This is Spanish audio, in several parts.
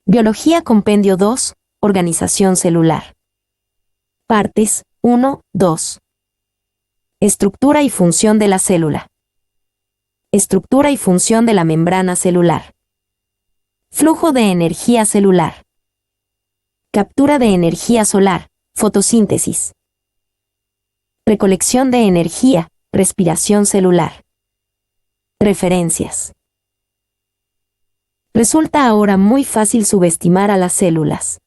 Biología Compendio 2, Organización celular. Partes 1, 2. Estructura y función de la célula. Estructura y función de la membrana celular. Flujo de energía celular. Captura de energía solar, fotosíntesis. Recolección de energía, respiración celular. Referencias. Resulta ahora muy fácil subestimar a las células.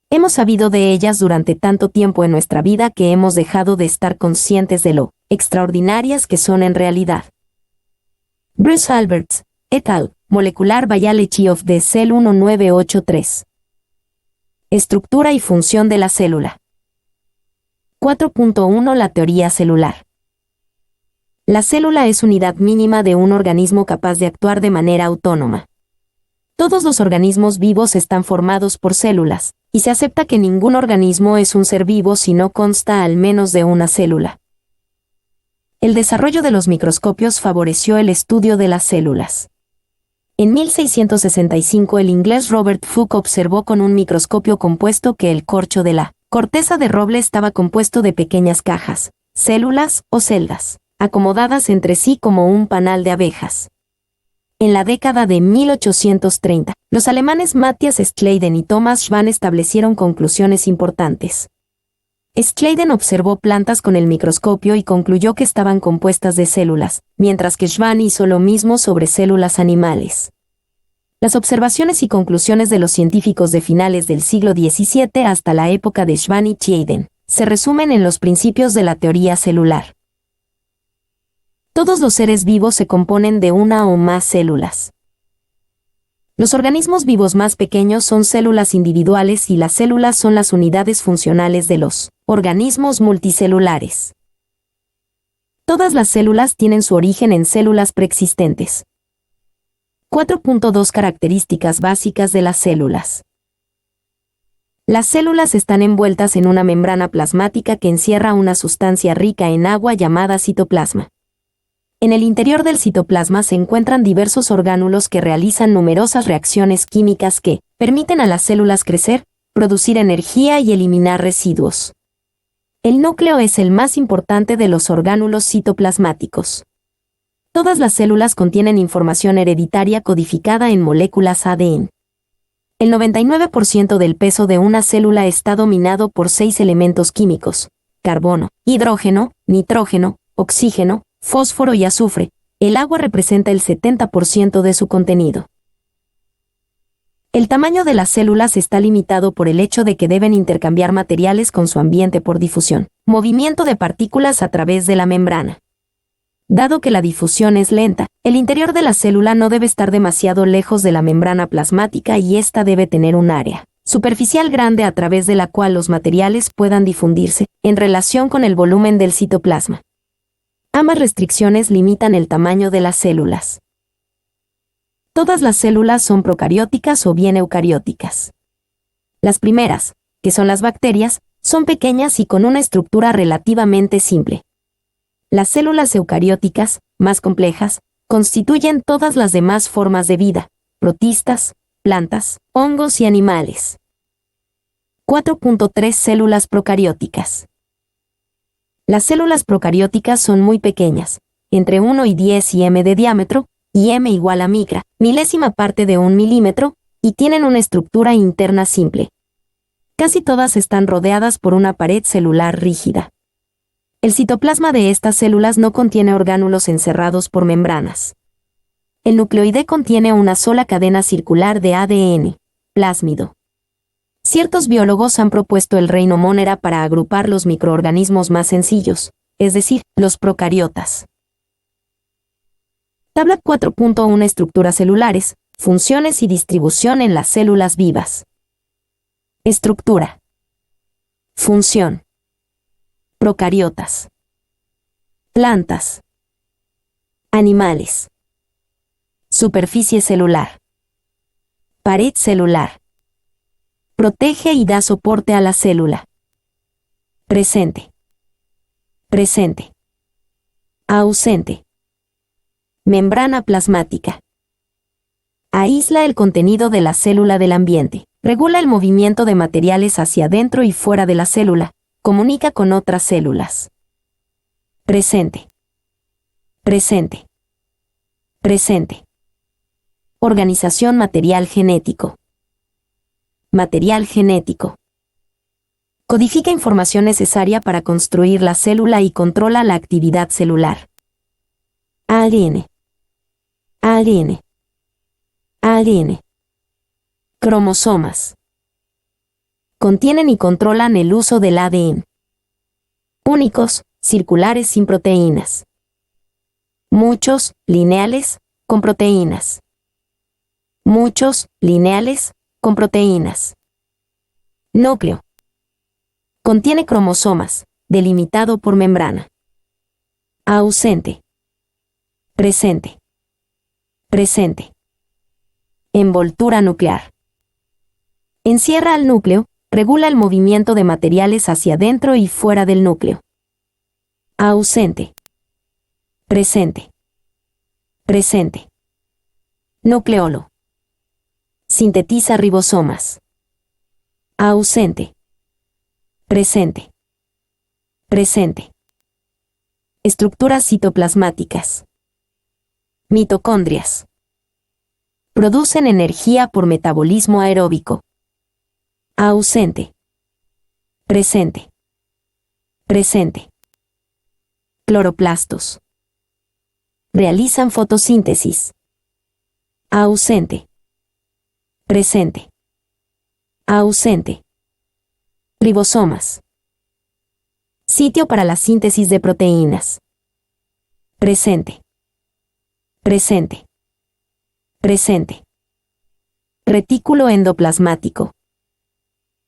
Hemos sabido de ellas durante tanto tiempo en nuestra vida que hemos dejado de estar conscientes de lo extraordinarias que son en realidad. Bruce Alberts, et al., Molecular Biology of the Cell 1983. Estructura y función de la célula. 4.1 La teoría celular. La célula es unidad mínima de un organismo capaz de actuar de manera autónoma. Todos los organismos vivos están formados por células, y se acepta que ningún organismo es un ser vivo si no consta al menos de una célula. El desarrollo de los microscopios favoreció el estudio de las células. En 1665 el inglés Robert Hooke observó con un microscopio compuesto que el corcho de la corteza de roble estaba compuesto de pequeñas cajas, células o celdas, acomodadas entre sí como un panal de abejas. En la década de 1830, los alemanes Matthias Schleiden y Thomas Schwann establecieron conclusiones importantes. Schleiden observó plantas con el microscopio y concluyó que estaban compuestas de células, mientras que Schwann hizo lo mismo sobre células animales. Las observaciones y conclusiones de los científicos de finales del siglo XVII hasta la época de Schwann y Schleiden se resumen en los principios de la teoría celular. Todos los seres vivos se componen de una o más células. Los organismos vivos más pequeños son células individuales y las células son las unidades funcionales de los organismos multicelulares. Todas las células tienen su origen en células preexistentes. 4.2 Características básicas de las células. Las células están envueltas en una membrana plasmática que encierra una sustancia rica en agua llamada citoplasma. En el interior del citoplasma se encuentran diversos orgánulos que realizan numerosas reacciones químicas que permiten a las células crecer, producir energía y eliminar residuos. El núcleo es el más importante de los orgánulos citoplasmáticos. Todas las células contienen información hereditaria codificada en moléculas ADN. El 99% del peso de una célula está dominado por 6 elementos químicos: carbono, hidrógeno, nitrógeno, oxígeno, fósforo y azufre. El agua representa el 70% de su contenido. El tamaño de las células está limitado por el hecho de que deben intercambiar materiales con su ambiente por difusión, movimiento de partículas a través de la membrana. Dado que la difusión es lenta, el interior de la célula no debe estar demasiado lejos de la membrana plasmática y ésta debe tener un área superficial grande a través de la cual los materiales puedan difundirse, en relación con el volumen del citoplasma. Ambas restricciones limitan el tamaño de las células. Todas las células son procarióticas o bien eucarióticas. Las primeras, que son las bacterias, son pequeñas y con una estructura relativamente simple. Las células eucarióticas, más complejas, constituyen todas las demás formas de vida: protistas, plantas, hongos y animales. 4.3 Células procarióticas. Las células procarióticas son muy pequeñas, entre 1 y 10 m de diámetro, y m igual a micra, milésima parte de 1 milímetro, y tienen una estructura interna simple. Casi todas están rodeadas por una pared celular rígida. El citoplasma de estas células no contiene orgánulos encerrados por membranas. El nucleoide contiene una sola cadena circular de ADN, plásmido. Ciertos biólogos han propuesto el reino Monera para agrupar los microorganismos más sencillos, es decir, los procariotas. Tabla 4.1 Estructuras celulares, funciones y distribución en las células vivas. Estructura. Función. Procariotas. Plantas. Animales. Superficie celular. Pared celular. Protege y da soporte a la célula. Presente. Presente. Ausente. Membrana plasmática. Aísla el contenido de la célula del ambiente. Regula el movimiento de materiales hacia dentro y fuera de la célula. Comunica con otras células. Presente. Presente. Presente. Organización material genético. Material genético. Codifica información necesaria para construir la célula y controla la actividad celular. ADN. ADN. ADN. Cromosomas. Contienen y controlan el uso del ADN. Únicos, circulares sin proteínas. Muchos, lineales, con proteínas. Muchos, lineales, con proteínas. Núcleo. Contiene cromosomas, delimitado por membrana. Ausente. Presente. Presente. Envoltura nuclear. Encierra al núcleo, regula el movimiento de materiales hacia dentro y fuera del núcleo. Ausente. Presente. Presente. Nucleolo. Sintetiza ribosomas. Ausente. Presente. Presente. Estructuras citoplasmáticas. Mitocondrias. Producen energía por metabolismo aeróbico. Ausente. Presente. Presente. Cloroplastos. Realizan fotosíntesis. Ausente. Presente. Ausente. Ribosomas. Sitio para la síntesis de proteínas. Presente. Presente. Presente. Retículo endoplasmático.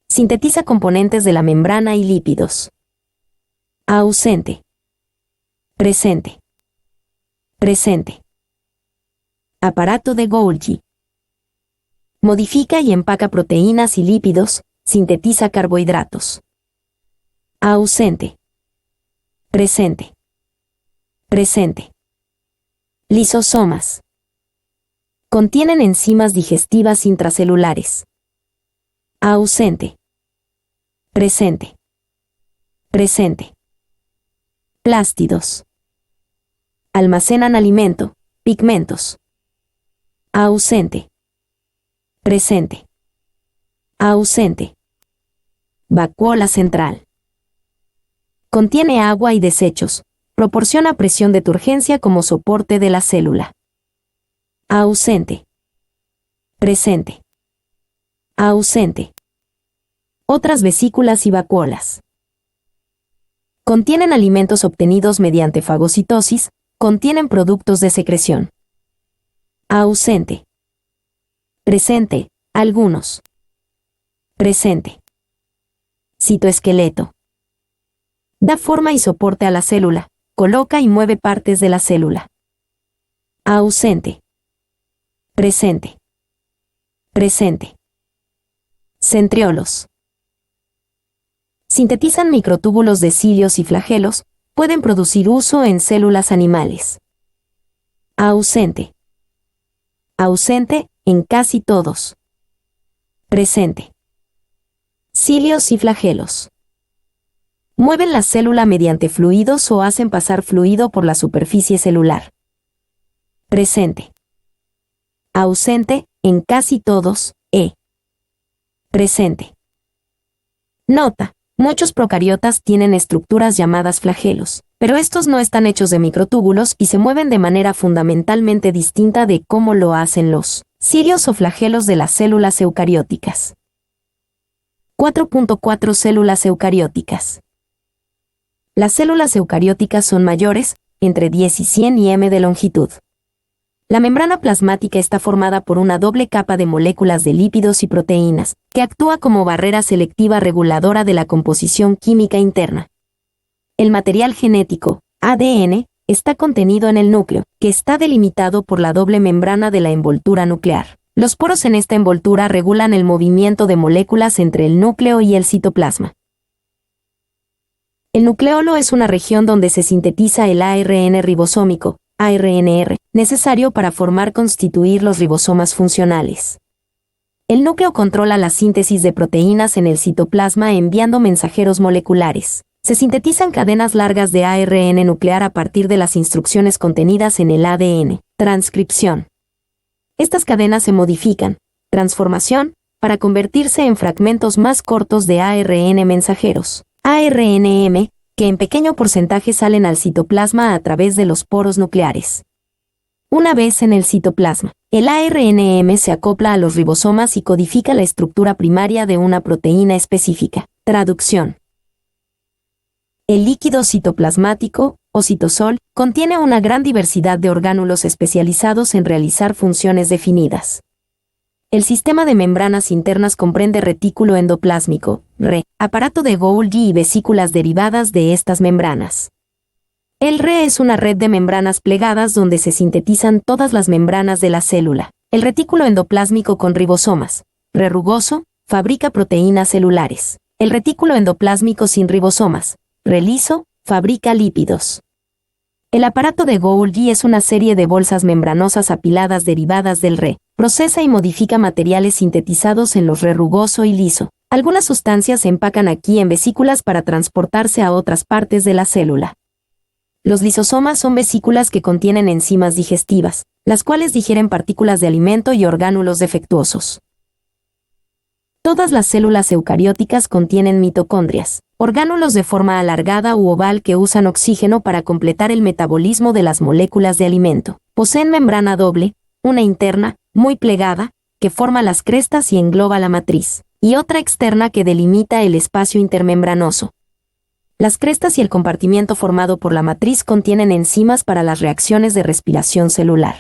Sintetiza componentes de la membrana y lípidos. Ausente. Presente. Presente. Aparato de Golgi. Modifica y empaca proteínas y lípidos, sintetiza carbohidratos. Ausente. Presente. Presente. Lisosomas. Contienen enzimas digestivas intracelulares. Ausente. Presente. Presente. Plástidos. Almacenan alimento, pigmentos. Ausente. Presente. Ausente. Vacuola central. Contiene agua y desechos. Proporciona presión de turgencia como soporte de la célula. Ausente. Presente. Ausente. Otras vesículas y vacuolas. Contienen alimentos obtenidos mediante fagocitosis, contienen productos de secreción. Ausente. Presente, algunos. Presente. Citoesqueleto. Da forma y soporte a la célula, coloca y mueve partes de la célula. Ausente. Presente. Presente. Centriolos. Sintetizan microtúbulos de cilios y flagelos, pueden producir uso en células animales. Ausente. Ausente, en casi todos. Presente. Cilios y flagelos. Mueven la célula mediante fluidos o hacen pasar fluido por la superficie celular. Presente. Ausente, en casi todos, Presente. Nota. Muchos procariotas tienen estructuras llamadas flagelos, pero estos no están hechos de microtúbulos y se mueven de manera fundamentalmente distinta de cómo lo hacen los cilios o flagelos de las células eucarióticas. 4.4 Células eucarióticas. Las células eucarióticas son mayores, entre 10 y 100 m de longitud. La membrana plasmática está formada por una doble capa de moléculas de lípidos y proteínas, que actúa como barrera selectiva reguladora de la composición química interna. El material genético, ADN, está contenido en el núcleo, que está delimitado por la doble membrana de la envoltura nuclear. Los poros en esta envoltura regulan el movimiento de moléculas entre el núcleo y el citoplasma. El nucleolo es una región donde se sintetiza el ARN ribosómico, ARNR, necesario para constituir los ribosomas funcionales. El núcleo controla la síntesis de proteínas en el citoplasma enviando mensajeros moleculares. Se sintetizan cadenas largas de ARN nuclear a partir de las instrucciones contenidas en el ADN. Transcripción. Estas cadenas se modifican, transformación, para convertirse en fragmentos más cortos de ARN mensajeros, ARNM, que en pequeño porcentaje salen al citoplasma a través de los poros nucleares. Una vez en el citoplasma, el ARNM se acopla a los ribosomas y codifica la estructura primaria de una proteína específica. Traducción. El líquido citoplasmático, o citosol, contiene una gran diversidad de orgánulos especializados en realizar funciones definidas. El sistema de membranas internas comprende retículo endoplásmico, RE, aparato de Golgi y vesículas derivadas de estas membranas. El RE es una red de membranas plegadas donde se sintetizan todas las membranas de la célula. El retículo endoplásmico con ribosomas, RE rugoso, fabrica proteínas celulares. El retículo endoplásmico sin ribosomas, RE liso, fabrica lípidos. El aparato de Golgi es una serie de bolsas membranosas apiladas derivadas del RE. Procesa y modifica materiales sintetizados en los RE rugoso y liso. Algunas sustancias se empacan aquí en vesículas para transportarse a otras partes de la célula. Los lisosomas son vesículas que contienen enzimas digestivas, las cuales digieren partículas de alimento y orgánulos defectuosos. Todas las células eucarióticas contienen mitocondrias, orgánulos de forma alargada u oval que usan oxígeno para completar el metabolismo de las moléculas de alimento. Poseen membrana doble, una interna, muy plegada, que forma las crestas y engloba la matriz, y otra externa que delimita el espacio intermembranoso. Las crestas y el compartimiento formado por la matriz contienen enzimas para las reacciones de respiración celular.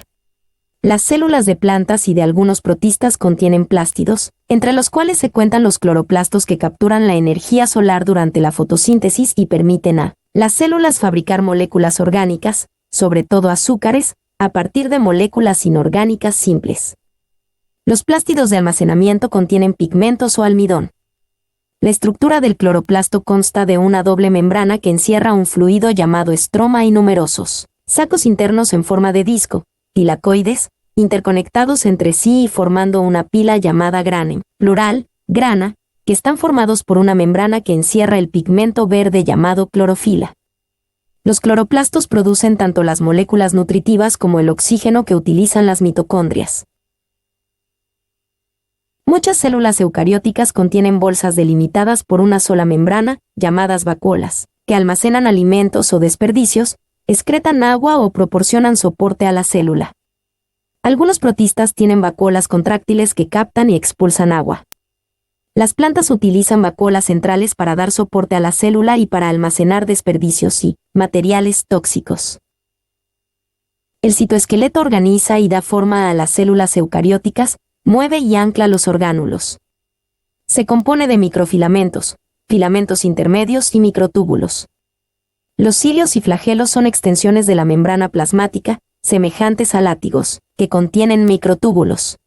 Las células de plantas y de algunos protistas contienen plástidos, entre los cuales se cuentan los cloroplastos que capturan la energía solar durante la fotosíntesis y permiten a las células fabricar moléculas orgánicas, sobre todo azúcares, a partir de moléculas inorgánicas simples. Los plástidos de almacenamiento contienen pigmentos o almidón. La estructura del cloroplasto consta de una doble membrana que encierra un fluido llamado estroma y numerosos sacos internos en forma de disco, tilacoides, interconectados entre sí y formando una pila llamada granem, plural, grana, que están formados por una membrana que encierra el pigmento verde llamado clorofila. Los cloroplastos producen tanto las moléculas nutritivas como el oxígeno que utilizan las mitocondrias. Muchas células eucarióticas contienen bolsas delimitadas por una sola membrana, llamadas vacuolas, que almacenan alimentos o desperdicios, excretan agua o proporcionan soporte a la célula. Algunos protistas tienen vacuolas contráctiles que captan y expulsan agua. Las plantas utilizan vacuolas centrales para dar soporte a la célula y para almacenar desperdicios y materiales tóxicos. El citoesqueleto organiza y da forma a las células eucarióticas, mueve y ancla los orgánulos. Se compone de microfilamentos, filamentos intermedios y microtúbulos. Los cilios y flagelos son extensiones de la membrana plasmática, semejantes a látigos, que contienen microtúbulos.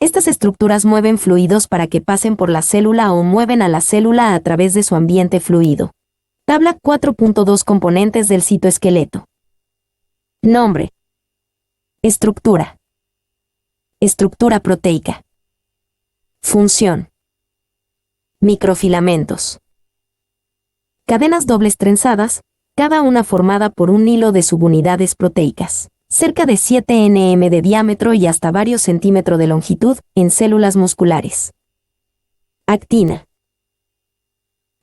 Estas estructuras mueven fluidos para que pasen por la célula o mueven a la célula a través de su ambiente fluido. Tabla 4.2 Componentes del citoesqueleto. Nombre. Estructura. Estructura proteica. Función. Microfilamentos. Cadenas dobles trenzadas, cada una formada por un hilo de subunidades proteicas, cerca de 7 nm de diámetro y hasta varios centímetros de longitud, en células musculares. Actina.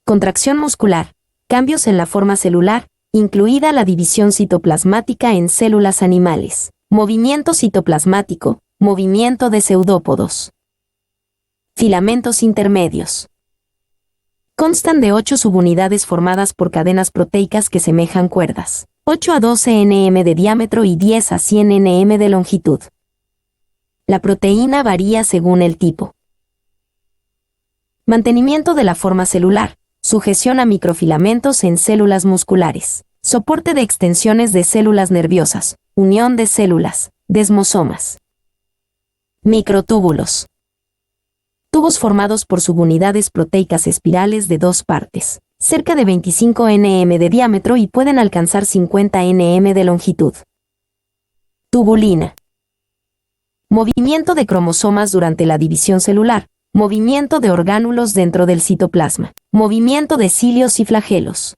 Contracción muscular, cambios en la forma celular, incluida la división citoplasmática en células animales, movimiento citoplasmático, movimiento de pseudópodos. Filamentos intermedios. Constan de 8 subunidades formadas por cadenas proteicas que semejan cuerdas, 8 a 12 nm de diámetro y 10 a 100 nm de longitud. La proteína varía según el tipo. Mantenimiento de la forma celular, sujeción a microfilamentos en células musculares, soporte de extensiones de células nerviosas, unión de células, desmosomas. Microtúbulos. Tubos formados por subunidades proteicas espirales de 2 partes, cerca de 25 nm de diámetro y pueden alcanzar 50 nm de longitud. Tubulina. Movimiento de cromosomas durante la división celular. Movimiento de orgánulos dentro del citoplasma. Movimiento de cilios y flagelos.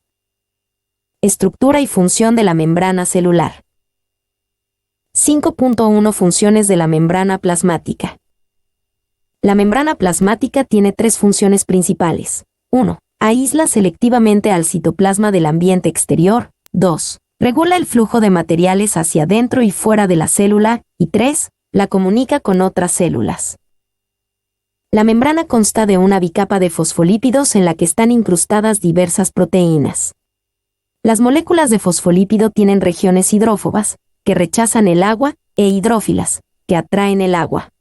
Estructura y función de la membrana celular. 5.1 Funciones de la membrana plasmática. La membrana plasmática tiene tres funciones principales. 1. Aísla selectivamente al citoplasma del ambiente exterior. 2. Regula el flujo de materiales hacia dentro y fuera de la célula. Y 3. La comunica con otras células. La membrana consta de una bicapa de fosfolípidos en la que están incrustadas diversas proteínas. Las moléculas de fosfolípido tienen regiones hidrófobas, que rechazan el agua, e hidrófilas, que atraen el agua.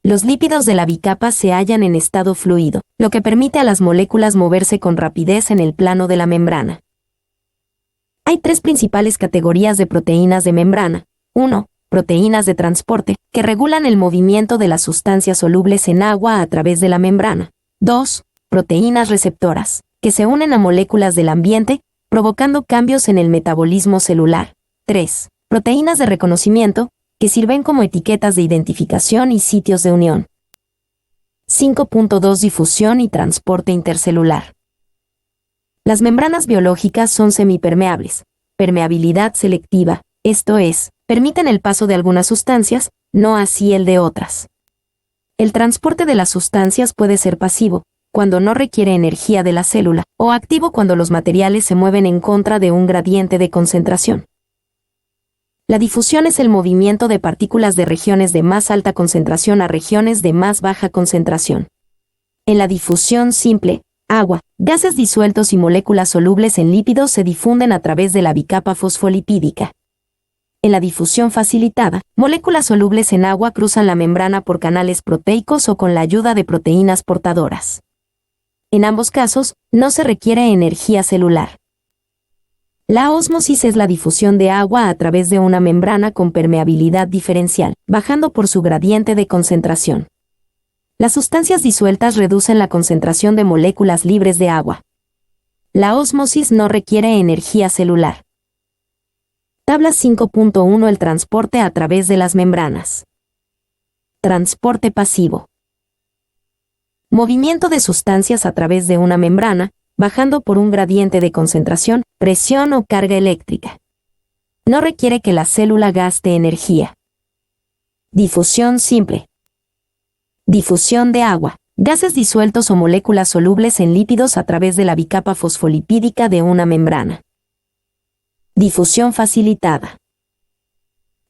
Los lípidos de la bicapa se hallan en estado fluido, lo que permite a las moléculas moverse con rapidez en el plano de la membrana. Hay tres principales categorías de proteínas de membrana. 1. Proteínas de transporte, que regulan el movimiento de las sustancias solubles en agua a través de la membrana. 2. Proteínas receptoras, que se unen a moléculas del ambiente, provocando cambios en el metabolismo celular. 3. Proteínas de reconocimiento, que sirven como etiquetas de identificación y sitios de unión. 5.2 Difusión y transporte intercelular. Las membranas biológicas son semipermeables, permeabilidad selectiva, esto es, permiten el paso de algunas sustancias, no así el de otras. El transporte de las sustancias puede ser pasivo, cuando no requiere energía de la célula, o activo cuando los materiales se mueven en contra de un gradiente de concentración. La difusión es el movimiento de partículas de regiones de más alta concentración a regiones de más baja concentración. En la difusión simple, agua, gases disueltos y moléculas solubles en lípidos se difunden a través de la bicapa fosfolipídica. En la difusión facilitada, moléculas solubles en agua cruzan la membrana por canales proteicos o con la ayuda de proteínas portadoras. En ambos casos, no se requiere energía celular. La ósmosis es la difusión de agua a través de una membrana con permeabilidad diferencial, bajando por su gradiente de concentración. Las sustancias disueltas reducen la concentración de moléculas libres de agua. La ósmosis no requiere energía celular. Tabla 5.1 El transporte a través de las membranas. Transporte pasivo. Movimiento de sustancias a través de una membrana, bajando por un gradiente de concentración, presión o carga eléctrica. No requiere que la célula gaste energía. Difusión simple. Difusión de agua, gases disueltos o moléculas solubles en lípidos a través de la bicapa fosfolipídica de una membrana. Difusión facilitada.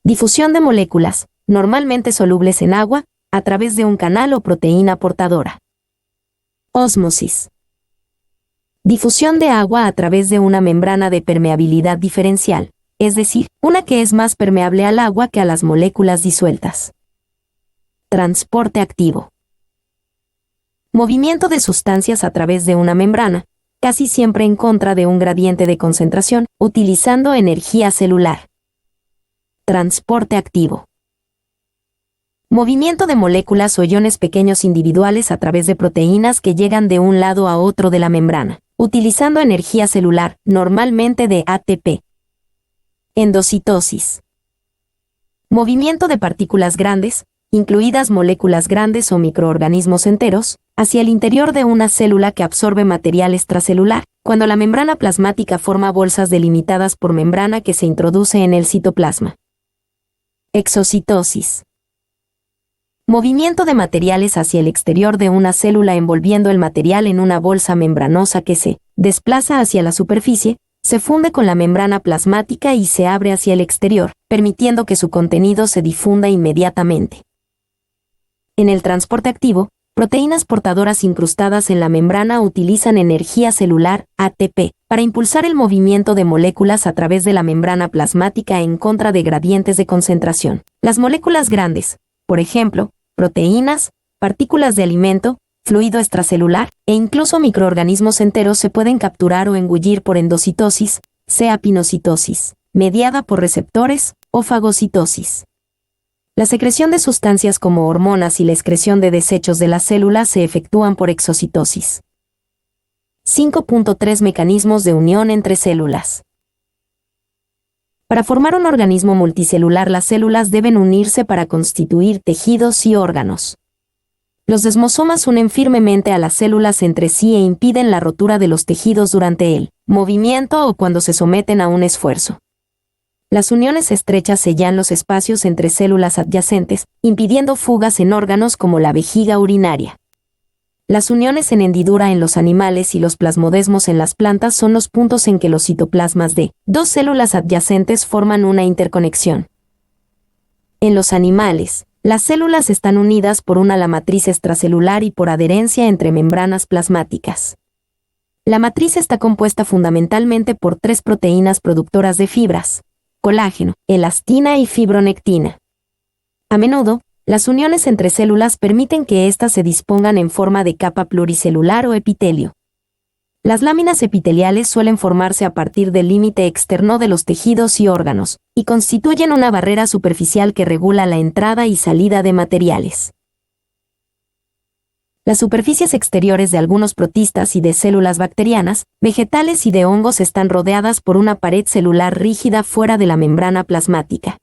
Difusión de moléculas, normalmente solubles en agua, a través de un canal o proteína portadora. Ósmosis. Difusión de agua a través de una membrana de permeabilidad diferencial, es decir, una que es más permeable al agua que a las moléculas disueltas. Transporte activo. Movimiento de sustancias a través de una membrana, casi siempre en contra de un gradiente de concentración, utilizando energía celular. Transporte activo. Movimiento de moléculas o iones pequeños individuales a través de proteínas que llegan de un lado a otro de la membrana, utilizando energía celular, normalmente de ATP. Endocitosis. Movimiento de partículas grandes, incluidas moléculas grandes o microorganismos enteros, hacia el interior de una célula que absorbe material extracelular, cuando la membrana plasmática forma bolsas delimitadas por membrana que se introduce en el citoplasma. Exocitosis. Movimiento de materiales hacia el exterior de una célula envolviendo el material en una bolsa membranosa que se desplaza hacia la superficie, se funde con la membrana plasmática y se abre hacia el exterior, permitiendo que su contenido se difunda inmediatamente. En el transporte activo, proteínas portadoras incrustadas en la membrana utilizan energía celular, ATP, para impulsar el movimiento de moléculas a través de la membrana plasmática en contra de gradientes de concentración. Las moléculas grandes, por ejemplo, proteínas, partículas de alimento, fluido extracelular, e incluso microorganismos enteros se pueden capturar o engullir por endocitosis, sea pinocitosis, mediada por receptores, o fagocitosis. La secreción de sustancias como hormonas y la excreción de desechos de las células se efectúan por exocitosis. 5.3 Mecanismos de unión entre células. Para formar un organismo multicelular, las células deben unirse para constituir tejidos y órganos. Los desmosomas unen firmemente a las células entre sí e impiden la rotura de los tejidos durante el movimiento o cuando se someten a un esfuerzo. Las uniones estrechas sellan los espacios entre células adyacentes, impidiendo fugas en órganos como la vejiga urinaria. Las uniones en hendidura en los animales y los plasmodesmos en las plantas son los puntos en que los citoplasmas de dos células adyacentes forman una interconexión. En los animales, las células están unidas por una la matriz extracelular y por adherencia entre membranas plasmáticas. La matriz está compuesta fundamentalmente por 3 proteínas productoras de fibras: colágeno, elastina y fibronectina. A menudo, las uniones entre células permiten que éstas se dispongan en forma de capa pluricelular o epitelio. Las láminas epiteliales suelen formarse a partir del límite externo de los tejidos y órganos, y constituyen una barrera superficial que regula la entrada y salida de materiales. Las superficies exteriores de algunos protistas y de células bacterianas, vegetales y de hongos están rodeadas por una pared celular rígida fuera de la membrana plasmática.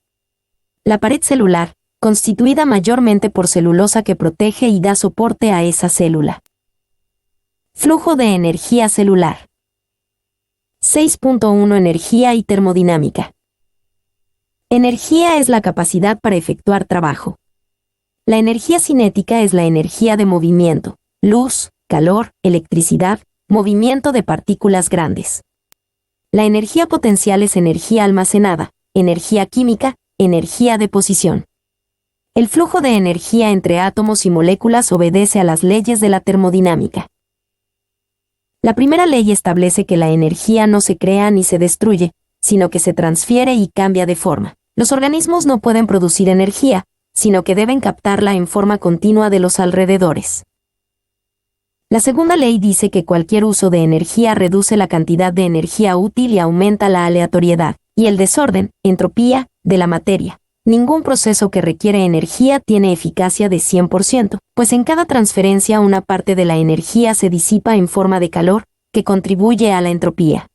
La pared celular, constituida mayormente por celulosa que protege y da soporte a esa célula. Flujo de energía celular. 6.1 Energía y termodinámica. Energía es la capacidad para efectuar trabajo. La energía cinética es la energía de movimiento, luz, calor, electricidad, movimiento de partículas grandes. La energía potencial es energía almacenada, energía química, energía de posición. El flujo de energía entre átomos y moléculas obedece a las leyes de la termodinámica. La primera ley establece que la energía no se crea ni se destruye, sino que se transfiere y cambia de forma. Los organismos no pueden producir energía, sino que deben captarla en forma continua de los alrededores. La segunda ley dice que cualquier uso de energía reduce la cantidad de energía útil y aumenta la aleatoriedad, y el desorden, entropía, de la materia. Ningún proceso que requiere energía tiene eficacia de 100%, pues en cada transferencia una parte de la energía se disipa en forma de calor, que contribuye a la entropía.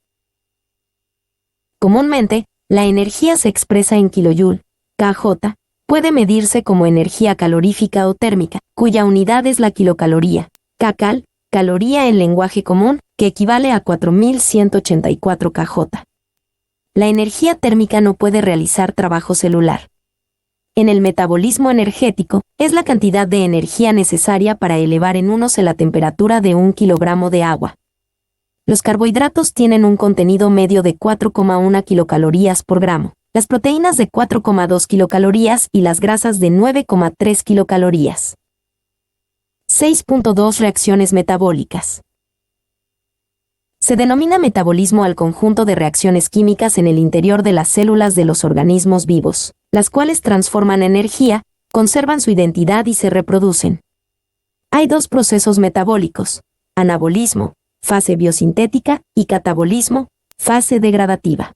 Comúnmente, la energía se expresa en kilojoule, kJ, puede medirse como energía calorífica o térmica, cuya unidad es la kilocaloría, kcal, caloría en lenguaje común, que equivale a 4184 kJ. La energía térmica no puede realizar trabajo celular. En el metabolismo energético, es la cantidad de energía necesaria para elevar en unos la temperatura de 1 kilogramo de agua. Los carbohidratos tienen un contenido medio de 4,1 kilocalorías por gramo, las proteínas de 4,2 kilocalorías y las grasas de 9,3 kilocalorías. 6.2 Reacciones metabólicas. Se denomina metabolismo al conjunto de reacciones químicas en el interior de las células de los organismos vivos, las cuales transforman energía, conservan su identidad y se reproducen. Hay 2 procesos metabólicos: anabolismo, fase biosintética, y catabolismo, fase degradativa.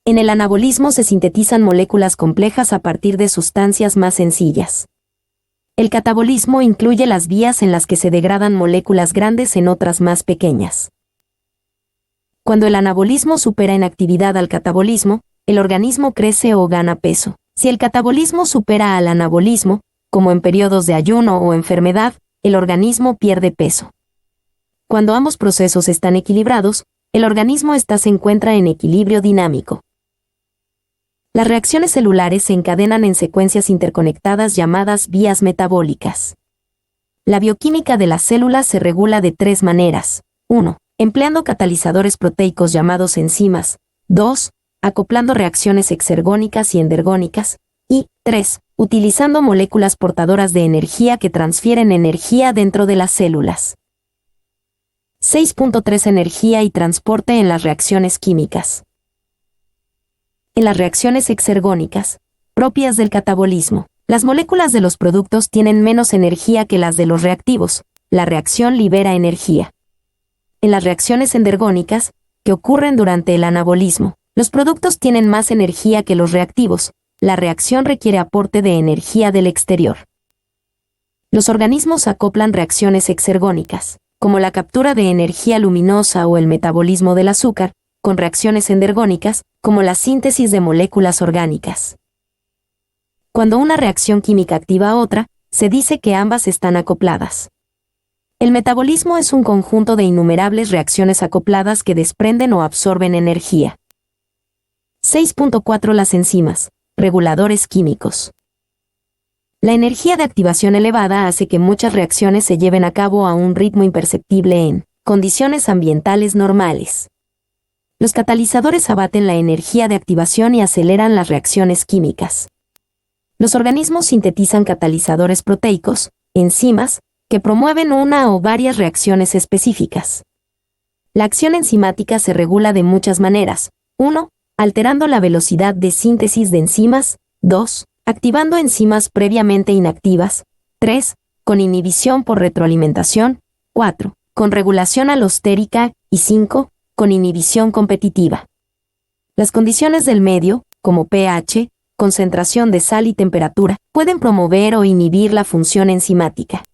En el anabolismo se sintetizan moléculas complejas a partir de sustancias más sencillas. El catabolismo incluye las vías en las que se degradan moléculas grandes en otras más pequeñas. Cuando el anabolismo supera en actividad al catabolismo, el organismo crece o gana peso. Si el catabolismo supera al anabolismo, como en periodos de ayuno o enfermedad, el organismo pierde peso. Cuando ambos procesos están equilibrados, el organismo se encuentra en equilibrio dinámico. Las reacciones celulares se encadenan en secuencias interconectadas llamadas vías metabólicas. La bioquímica de las células se regula de 3 maneras. 1. Empleando catalizadores proteicos llamados enzimas. 2. Acoplando reacciones exergónicas y endergónicas. Y 3. Utilizando moléculas portadoras de energía que transfieren energía dentro de las células. 6.3 Energía y transporte en las reacciones químicas. En las reacciones exergónicas, propias del catabolismo, las moléculas de los productos tienen menos energía que las de los reactivos. La reacción libera energía. En las reacciones endergónicas, que ocurren durante el anabolismo, los productos tienen más energía que los reactivos. La reacción requiere aporte de energía del exterior. Los organismos acoplan reacciones exergónicas, como la captura de energía luminosa o el metabolismo del azúcar, con reacciones endergónicas, como la síntesis de moléculas orgánicas. Cuando una reacción química activa a otra, se dice que ambas están acopladas. El metabolismo es un conjunto de innumerables reacciones acopladas que desprenden o absorben energía. 6.4 Las enzimas, reguladores químicos. La energía de activación elevada hace que muchas reacciones se lleven a cabo a un ritmo imperceptible en condiciones ambientales normales. Los catalizadores abaten la energía de activación y aceleran las reacciones químicas. Los organismos sintetizan catalizadores proteicos, enzimas, que promueven una o varias reacciones específicas. La acción enzimática se regula de muchas maneras. 1. Alterando la velocidad de síntesis de enzimas. 2. Activando enzimas previamente inactivas. 3. Con inhibición por retroalimentación. 4. Con regulación alostérica. Y 5. Con inhibición competitiva. Las condiciones del medio, como pH, concentración de sal y temperatura, pueden promover o inhibir la función enzimática.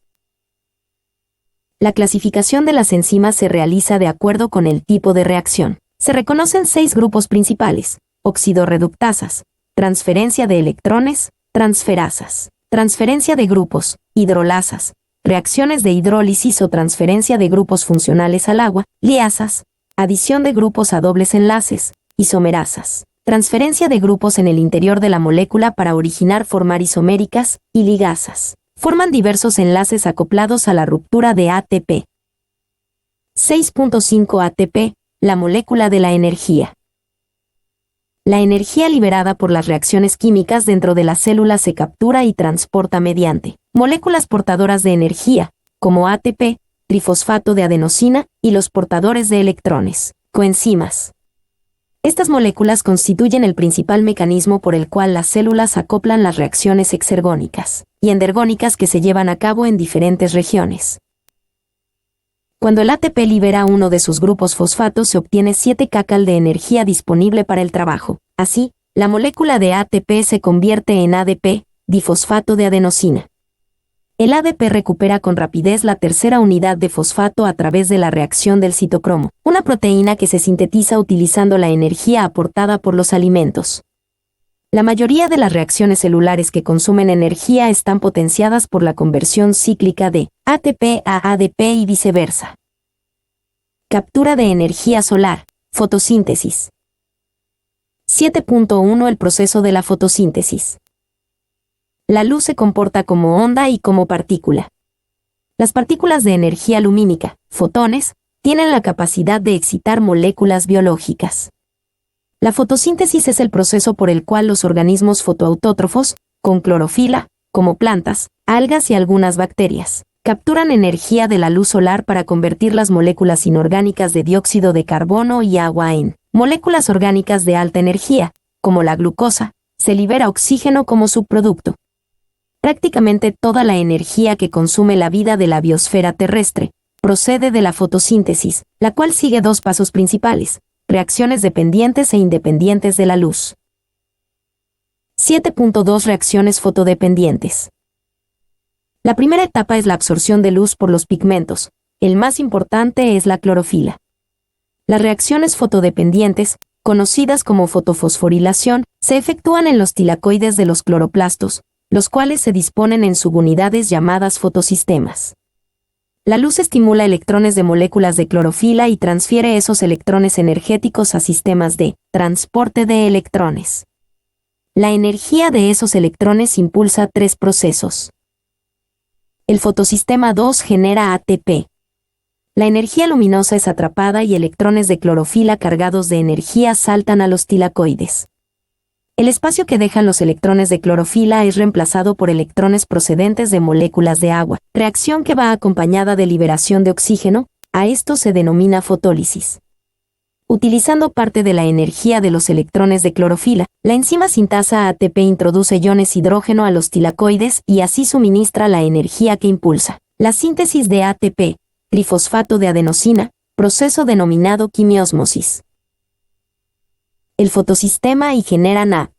La clasificación de las enzimas se realiza de acuerdo con el tipo de reacción. Se reconocen 6 grupos principales: oxidorreductasas, transferencia de electrones, transferasas, transferencia de grupos, hidrolasas, reacciones de hidrólisis o transferencia de grupos funcionales al agua, liasas, adición de grupos a dobles enlaces, isomerasas, transferencia de grupos en el interior de la molécula para formar isoméricas, y ligasas. Forman diversos enlaces acoplados a la ruptura de ATP. 6.5 ATP, la molécula de la energía. La energía liberada por las reacciones químicas dentro de la célula se captura y transporta mediante moléculas portadoras de energía, como ATP, trifosfato de adenosina, y los portadores de electrones, coenzimas. Estas moléculas constituyen el principal mecanismo por el cual las células acoplan las reacciones exergónicas y endergónicas que se llevan a cabo en diferentes regiones. Cuando el ATP libera uno de sus grupos fosfatos, se obtiene 7 kcal de energía disponible para el trabajo. Así, la molécula de ATP se convierte en ADP, difosfato de adenosina. El ADP recupera con rapidez la tercera unidad de fosfato a través de la reacción del citocromo, una proteína que se sintetiza utilizando la energía aportada por los alimentos. La mayoría de las reacciones celulares que consumen energía están potenciadas por la conversión cíclica de ATP a ADP y viceversa. Captura de energía solar, fotosíntesis. 7.1 El proceso de la fotosíntesis. La luz se comporta como onda y como partícula. Las partículas de energía lumínica, fotones, tienen la capacidad de excitar moléculas biológicas. La fotosíntesis es el proceso por el cual los organismos fotoautótrofos, con clorofila, como plantas, algas y algunas bacterias, capturan energía de la luz solar para convertir las moléculas inorgánicas de dióxido de carbono y agua en moléculas orgánicas de alta energía, como la glucosa. Se libera oxígeno como subproducto. Prácticamente toda la energía que consume la vida de la biosfera terrestre procede de la fotosíntesis, la cual sigue 2 pasos principales: reacciones dependientes e independientes de la luz. 7.2 Reacciones fotodependientes. La primera etapa es la absorción de luz por los pigmentos. El más importante es la clorofila. Las reacciones fotodependientes, conocidas como fotofosforilación, se efectúan en los tilacoides de los cloroplastos, los cuales se disponen en subunidades llamadas fotosistemas. La luz estimula electrones de moléculas de clorofila y transfiere esos electrones energéticos a sistemas de transporte de electrones. La energía de esos electrones impulsa 3 procesos. El fotosistema 2 genera ATP. La energía luminosa es atrapada y electrones de clorofila cargados de energía saltan a los tilacoides. El espacio que dejan los electrones de clorofila es reemplazado por electrones procedentes de moléculas de agua, reacción que va acompañada de liberación de oxígeno. A esto se denomina fotólisis. Utilizando parte de la energía de los electrones de clorofila, la enzima sintasa ATP introduce iones hidrógeno a los tilacoides y así suministra la energía que impulsa la síntesis de ATP, trifosfato de adenosina, proceso denominado quimiósmosis. El fotosistema y genera NAD.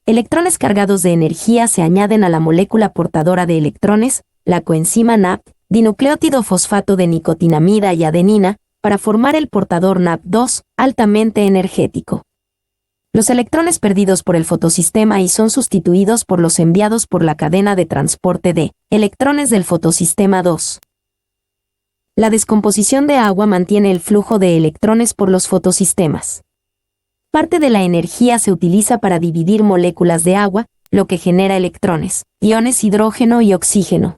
Electrones cargados de energía se añaden a la molécula portadora de electrones, la coenzima NAD, dinucleótido fosfato de nicotinamida y adenina, para formar el portador NAD2, altamente energético. Los electrones perdidos por el fotosistema y son sustituidos por los enviados por la cadena de transporte de electrones del fotosistema 2. La descomposición de agua mantiene el flujo de electrones por los fotosistemas. Parte de la energía se utiliza para dividir moléculas de agua, lo que genera electrones, iones hidrógeno y oxígeno.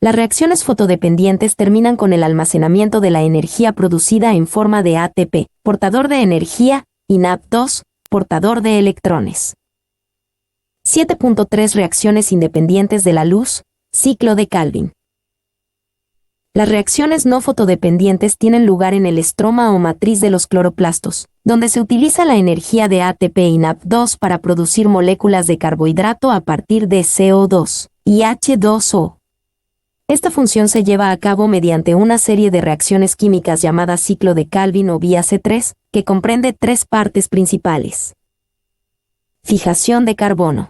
Las reacciones fotodependientes terminan con el almacenamiento de la energía producida en forma de ATP, portador de energía, y NAP2, portador de electrones. 7.3 Reacciones independientes de la luz, ciclo de Calvin. Las reacciones no fotodependientes tienen lugar en el estroma o matriz de los cloroplastos, donde se utiliza la energía de ATP y NAP2 para producir moléculas de carbohidrato a partir de CO2 y H2O. Esta función se lleva a cabo mediante una serie de reacciones químicas llamadas ciclo de Calvin o vía C3, que comprende tres partes principales. Fijación de carbono.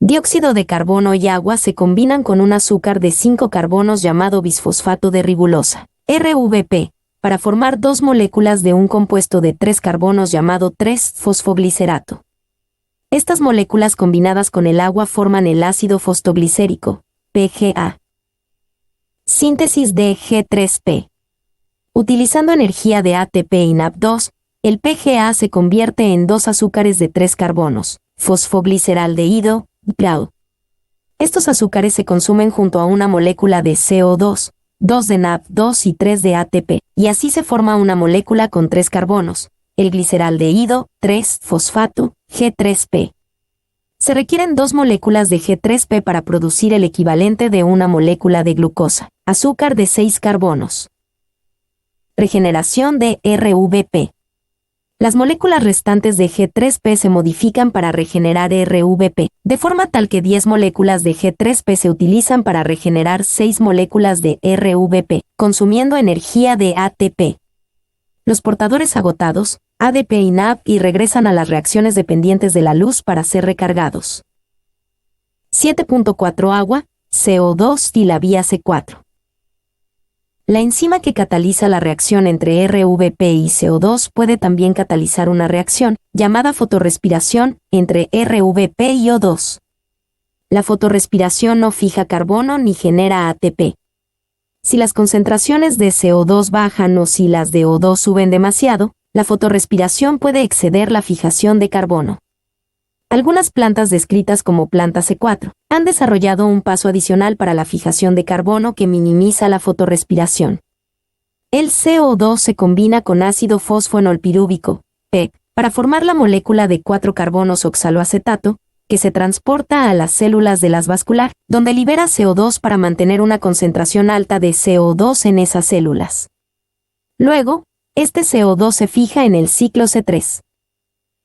Dióxido de carbono y agua se combinan con un azúcar de 5 carbonos llamado bisfosfato de ribulosa, RVP, para formar dos moléculas de un compuesto de 3 carbonos llamado 3-fosfoglicerato. Estas moléculas combinadas con el agua forman el ácido fosfoglicérico, PGA. Síntesis de G3P. Utilizando energía de ATP y NAP2, el PGA se convierte en dos azúcares de 3 carbonos, fosfogliceraldehído, GAO. Estos azúcares se consumen junto a una molécula de CO2, 2 de NAP2 y 3 de ATP, y así se forma una molécula con 3 carbonos, el gliceraldehído, 3-fosfato, G3P. Se requieren dos moléculas de G3P para producir el equivalente de una molécula de glucosa, azúcar de 6 carbonos. Regeneración de RVP. Las moléculas restantes de G3P se modifican para regenerar RVP, de forma tal que 10 moléculas de G3P se utilizan para regenerar 6 moléculas de RVP, consumiendo energía de ATP. Los portadores agotados, ADP y NAP, y regresan a las reacciones dependientes de la luz para ser recargados. 7.4 Agua, CO2 y la vía C4. La enzima que cataliza la reacción entre RVP y CO2 puede también catalizar una reacción, llamada fotorrespiración, entre RVP y O2. La fotorrespiración no fija carbono ni genera ATP. Si las concentraciones de CO2 bajan o si las de O2 suben demasiado, la fotorrespiración puede exceder la fijación de carbono. Algunas plantas descritas como planta C4 han desarrollado un paso adicional para la fijación de carbono que minimiza la fotorrespiración. El CO2 se combina con ácido fosfoenolpirúvico, PEG, para formar la molécula de 4 carbonos oxaloacetato, que se transporta a las células de las vascular, donde libera CO2 para mantener una concentración alta de CO2 en esas células. Luego, este CO2 se fija en el ciclo C3.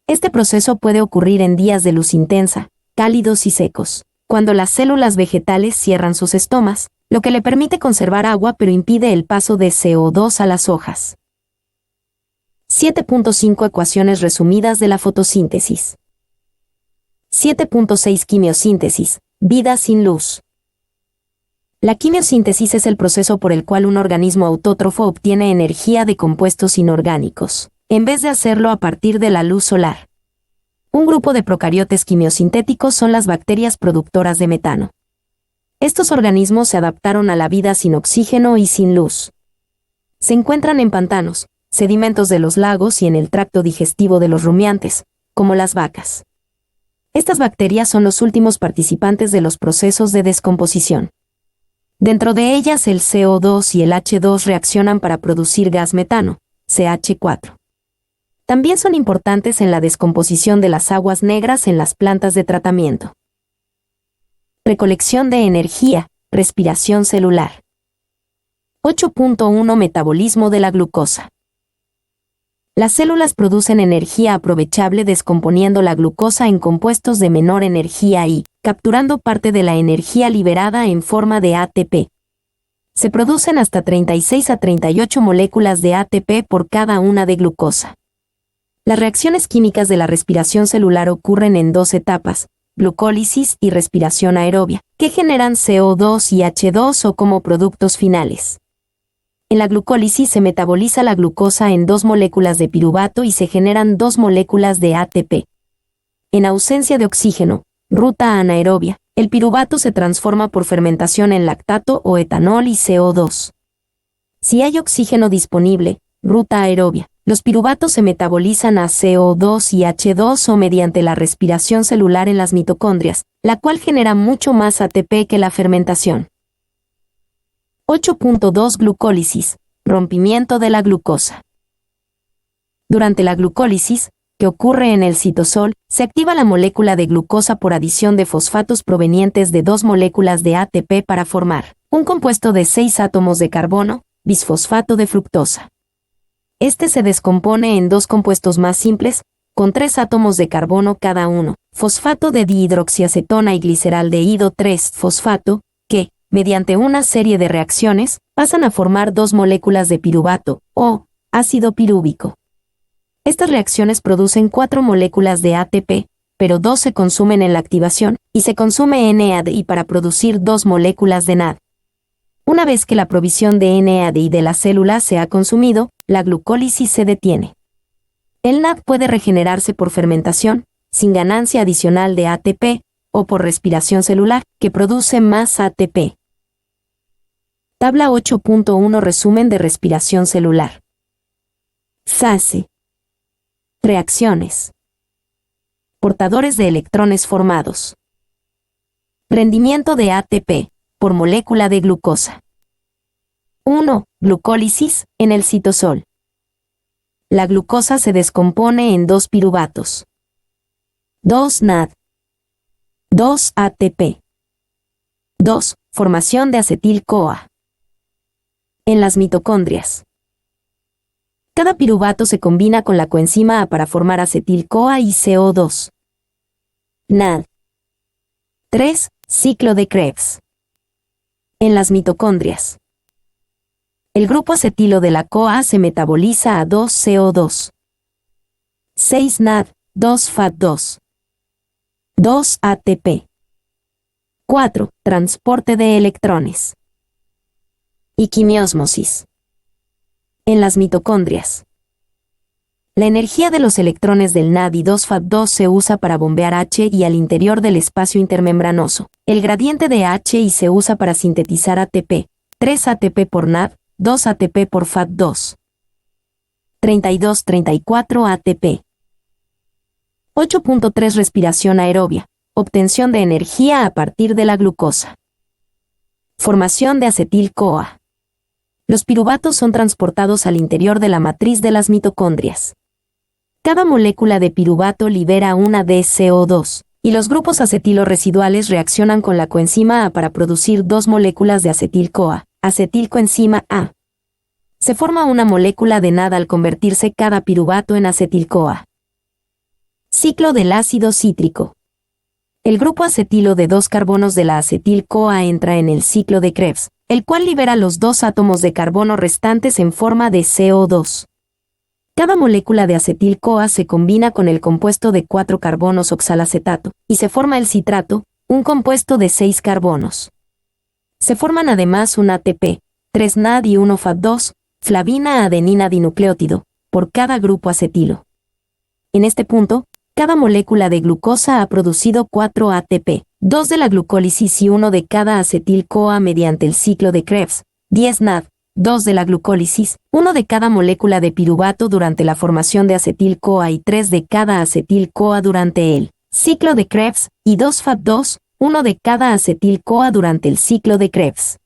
Este proceso puede ocurrir en días de luz intensa, cálidos y secos, cuando las células vegetales cierran sus estomas, lo que le permite conservar agua pero impide el paso de CO2 a las hojas. 7.5 Ecuaciones resumidas de la fotosíntesis. 7.6 Quimiosíntesis, vida sin luz. La quimiosíntesis es el proceso por el cual un organismo autótrofo obtiene energía de compuestos inorgánicos, en vez de hacerlo a partir de la luz solar. Un grupo de procariotes quimiosintéticos son las bacterias productoras de metano. Estos organismos se adaptaron a la vida sin oxígeno y sin luz. Se encuentran en pantanos, sedimentos de los lagos y en el tracto digestivo de los rumiantes, como las vacas. Estas bacterias son los últimos participantes de los procesos de descomposición. Dentro de ellas el CO2 y el H2 reaccionan para producir gas metano, CH4. También son importantes en la descomposición de las aguas negras en las plantas de tratamiento. Recolección de energía, respiración celular. 8.1 Metabolismo de la glucosa. Las células producen energía aprovechable descomponiendo la glucosa en compuestos de menor energía y capturando parte de la energía liberada en forma de ATP. Se producen hasta 36 a 38 moléculas de ATP por cada una de glucosa. Las reacciones químicas de la respiración celular ocurren en dos etapas, glucólisis y respiración aerobia, que generan CO2 y H2O como productos finales. En la glucólisis se metaboliza la glucosa en 2 moléculas de piruvato y se generan 2 moléculas de ATP. En ausencia de oxígeno, ruta anaerobia, el piruvato se transforma por fermentación en lactato o etanol y CO2. Si hay oxígeno disponible, ruta aerobia, los piruvatos se metabolizan a CO2 y H2O mediante la respiración celular en las mitocondrias, la cual genera mucho más ATP que la fermentación. 8.2 Glucólisis, rompimiento de la glucosa. Durante la glucólisis, que ocurre en el citosol, se activa la molécula de glucosa por adición de fosfatos provenientes de 2 moléculas de ATP para formar un compuesto de 6 átomos de carbono, bisfosfato de fructosa. Este se descompone en 2 compuestos más simples, con 3 átomos de carbono cada uno, fosfato de dihidroxiacetona y gliceraldehído 3-fosfato, que, mediante una serie de reacciones, pasan a formar 2 moléculas de piruvato, o ácido pirúvico. Estas reacciones producen 4 moléculas de ATP, pero 2 se consumen en la activación, y se consume NADI para producir 2 moléculas de NAD. Una vez que la provisión de NADI de la célula se ha consumido, la glucólisis se detiene. El NAD puede regenerarse por fermentación, sin ganancia adicional de ATP, o por respiración celular, que produce más ATP. Tabla 8.1 Resumen de respiración celular. Fase. Reacciones. Portadores de electrones formados. Rendimiento de ATP, por molécula de glucosa. 1. Glucólisis, en el citosol. La glucosa se descompone en 2 piruvatos. 2 NAD. 2 ATP. 2. Formación de acetil-CoA. En las mitocondrias. Cada piruvato se combina con la coenzima A para formar acetil-CoA y CO2. NAD. 3. Ciclo de Krebs. En las mitocondrias. El grupo acetilo de la CoA se metaboliza a 2-CO2. 6 NAD, 2 FAT2. 2 ATP. 4. Transporte de electrones. Y quimiósmosis. En las mitocondrias. La energía de los electrones del NAD y 2-FAT2 se usa para bombear H y al interior del espacio intermembranoso, el gradiente de H y se usa para sintetizar ATP, 3 ATP por NAD, 2 ATP por FAT2. 32-34 ATP. 8.3 Respiración aerobia, obtención de energía a partir de la glucosa. Formación de acetil-CoA. Los piruvatos son transportados al interior de la matriz de las mitocondrias. Cada molécula de piruvato libera una DCO2, y los grupos acetilo residuales reaccionan con la coenzima A para producir 2 moléculas de acetil-CoA, acetilcoenzima A. Se forma una molécula de NAD al convertirse cada piruvato en acetil-CoA. Ciclo del ácido cítrico. El grupo acetilo de 2 carbonos de la acetil-CoA entra en el ciclo de Krebs, el cual libera los 2 átomos de carbono restantes en forma de CO2. Cada molécula de acetil-CoA se combina con el compuesto de 4 carbonos oxalacetato, y se forma el citrato, un compuesto de 6 carbonos. Se forman además un ATP, 3 NAD y 1 FAT2, flavina adenina dinucleótido, por cada grupo acetilo. En este punto, cada molécula de glucosa ha producido 4 ATP, 2 de la glucólisis y 1 de cada acetil-CoA mediante el ciclo de Krebs, 10 NAD, 2 de la glucólisis, 1 de cada molécula de piruvato durante la formación de acetil-CoA y 3 de cada acetil-CoA durante el ciclo de Krebs, y 2 FAT2, 1 de cada acetil-CoA durante el ciclo de Krebs.